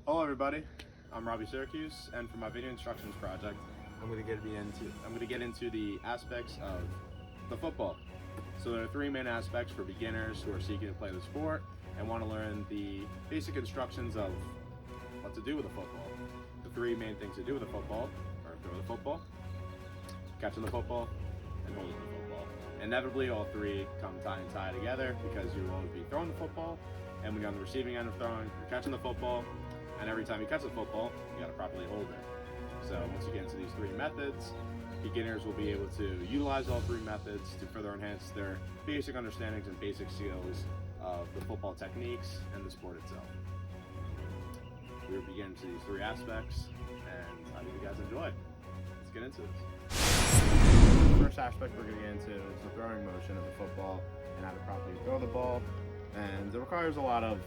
Hello everybody, I'm Robbie Syracuse, and for my video instructions project, I'm going to get into the aspects of the football. So there are three main aspects for beginners who are seeking to play the sport and want to learn the basic instructions of what to do with a football. The three main things to do with a football are throw the football, catching the football, and holding the football. Inevitably, all three come tie and tie together because you will always be throwing the football, and when you're on the receiving end of throwing, you're catching the football, and every time you catch the football, you got to properly hold it. So once you get into these three methods, beginners will be able to utilize all three methods to further enhance their basic understandings and basic skills of the football techniques and the sport itself. We will begin into these three aspects, and I hope you guys enjoy. Let's get into this. The first aspect we're going to get into is the throwing motion of the football and how to properly throw the ball, and it requires a lot of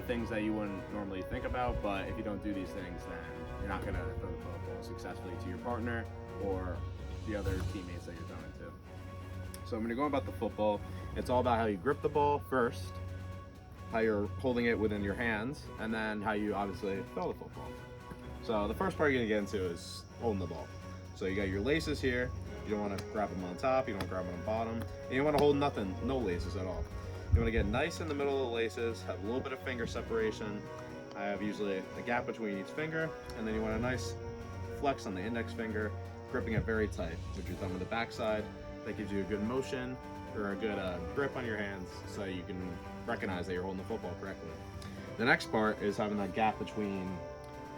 things that you wouldn't normally think about, but if you don't do these things, then you're not going to throw the football successfully to your partner or the other teammates that you're throwing to. So I'm going to go about the football. It's all about how you grip the ball first, how you're holding it within your hands, and then how you obviously throw the football. So the first part you're going to get into is holding the ball. So you got your laces here. You don't want to grab them on top, you don't want to grab them on the bottom, and you want to hold nothing, no laces at all. You want to get nice in the middle of the laces, have a little bit of finger separation. I have usually a gap between each finger, and then you want a nice flex on the index finger, gripping it very tight with your thumb on the backside. That gives you a good motion or a good grip on your hands so you can recognize that you're holding the football correctly. The next part is having that gap between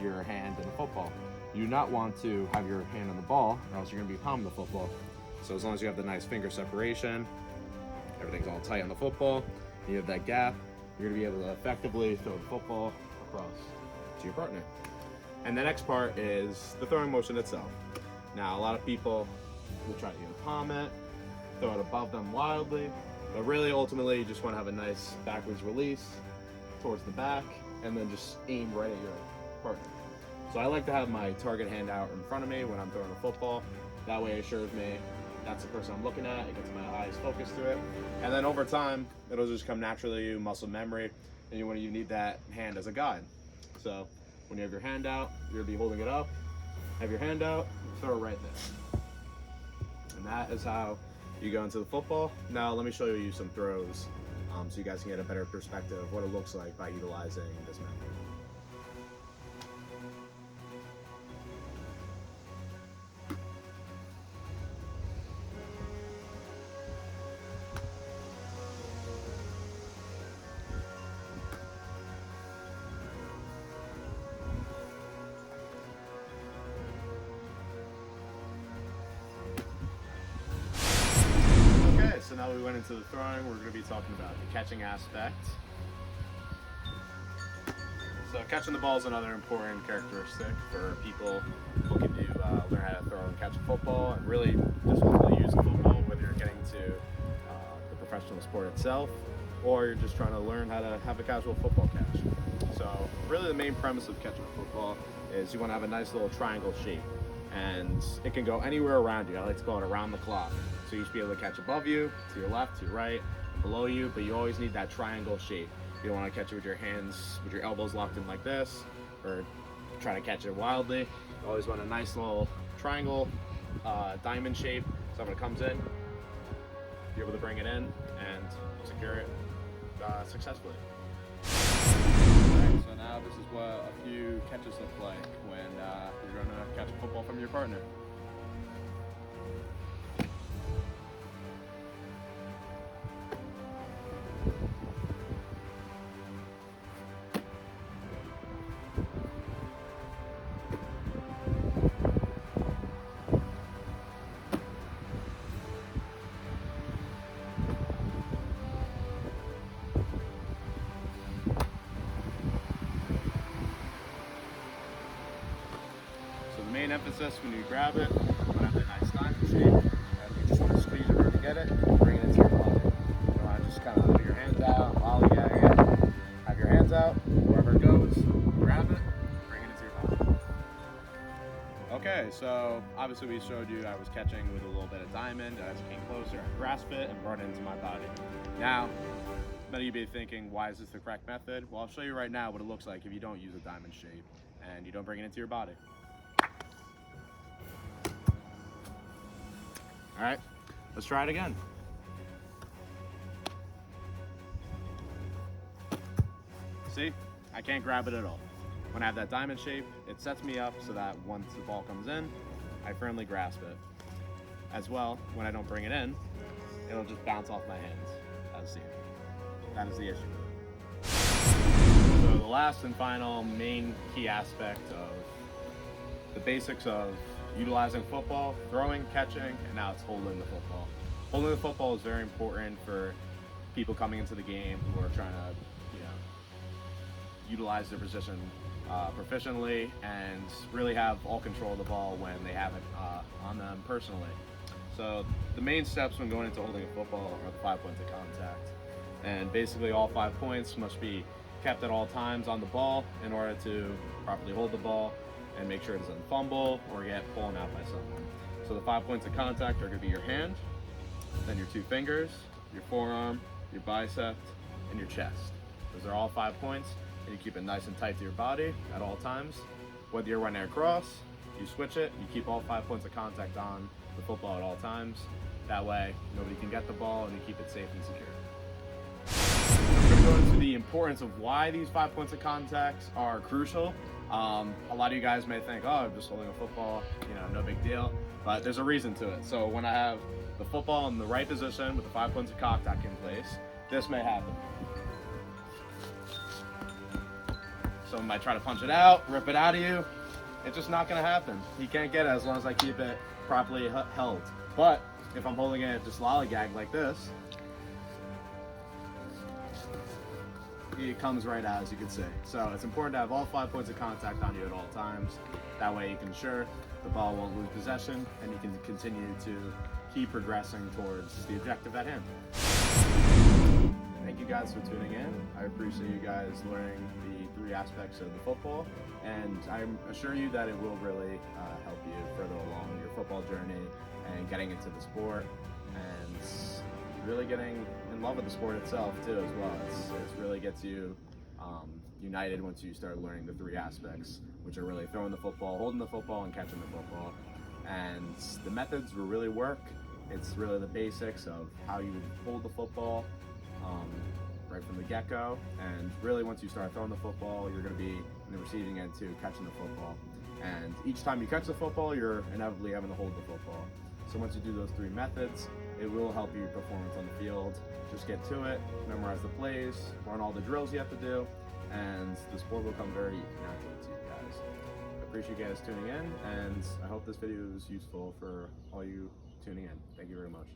your hand and the football. You do not want to have your hand on the ball, or else you're going to be palming the football. So as long as you have the nice finger separation, everything's all tight on the football, you have that gap, you're going to be able to effectively throw the football across to your partner. And the next part is the throwing motion itself. Now, a lot of people will try to palm it, throw it above them wildly, but really ultimately you just want to have a nice backwards release towards the back and then just aim right at your partner. So I like to have my target hand out in front of me when I'm throwing a football. That way it assures me that's the person I'm looking at. It gets my eyes focused to it. And then over time, it'll just come naturally to you, muscle memory, and you need that hand as a guide. So when you have your hand out, you'll be holding it up. Have your hand out, throw it right there. And that is how you go into the football. Now let me show you some throws so you guys can get a better perspective of what it looks like by utilizing this method. So now that we went into the throwing, we're going to be talking about the catching aspect. So catching the ball is another important characteristic for people looking to learn how to throw and catch a football, and really just want to use a football, whether you're getting to the professional sport itself or you're just trying to learn how to have a casual football catch. So really the main premise of catching a football is you want to have a nice little triangle shape, and it can go anywhere around you. I like to call it around the clock. So you should be able to catch above you, to your left, to your right, below you, but you always need that triangle shape. You don't want to catch it with your hands, with your elbows locked in like this, or try to catch it wildly. You always want a nice little triangle, diamond shape, so when it comes in, you're able to bring it in and secure it successfully. Alright, so now this is what a few catches look like when you're going to catch a football from your partner. The main emphasis when you grab it, you want to have that nice diamond shape, and you just want to squeeze it where you get it, and bring it into your body. You want to just kind of put your hands out, lollygag it, have your hands out, wherever it goes, grab it, bring it into your body. Okay, so obviously we showed you I was catching with a little bit of diamond. As it came closer, I grasped it and brought it into my body. Now, Many of you may be thinking, why is this the correct method? Well, I'll show you right now what it looks like if you don't use a diamond shape and you don't bring it into your body. All right, let's try it again. See, I can't grab it at all. When I have that diamond shape, it sets me up so that once the ball comes in, I firmly grasp it. As well, when I don't bring it in, it'll just bounce off my hands, as seen. That is the issue. So the last and final main key aspect of the basics of utilizing football, throwing, catching, and now it's holding the football. Holding the football is very important for people coming into the game who are trying to, utilize their position proficiently and really have all control of the ball when they have it on them personally. So the main steps when going into holding a football are the 5 points of contact. And basically all 5 points must be kept at all times on the ball in order to properly hold the ball and make sure it doesn't fumble or get pulled out by someone. So the 5 points of contact are going to be your hand, then your 2 fingers, your forearm, your bicep, and your chest. Those are all 5 points, and you keep it nice and tight to your body at all times. Whether you're running across, you switch it, you keep all 5 points of contact on the football at all times. That way, nobody can get the ball and you keep it safe and secure. I'm going to go into the importance of why these 5 points of contact are crucial. A lot of you guys may think, oh, I'm just holding a football, no big deal, but there's a reason to it. So when I have the football in the right position with the 5 points of contact in place, this may happen. Someone might try to punch it out, rip it out of you. It's just not going to happen. You can't get it as long as I keep it properly held. But if I'm holding it just lollygag like this, it comes right out, as you can see. So it's important to have all 5 points of contact on you at all times. That way you can ensure the ball won't lose possession and you can continue to keep progressing towards the objective at hand. Thank you guys for tuning in. I appreciate you guys learning the 3 aspects of the football, and I assure you that it will really help you further along your football journey and getting into the sport and really getting in love with the sport itself too as well. It really gets you united once you start learning the 3 aspects, which are really throwing the football, holding the football, and catching the football. And the methods will really work. It's really the basics of how you would hold the football right from the get-go, and really once you start throwing the football, you're going to be in the receiving end too, catching the football. And each time you catch the football, you're inevitably having to hold the football. So once you do those 3 methods, it will help your performance on the field. Just get to it, memorize the plays, run all the drills you have to do, and the sport will come very natural to you guys. I appreciate you guys tuning in, and I hope this video was useful for all you tuning in. Thank you very much.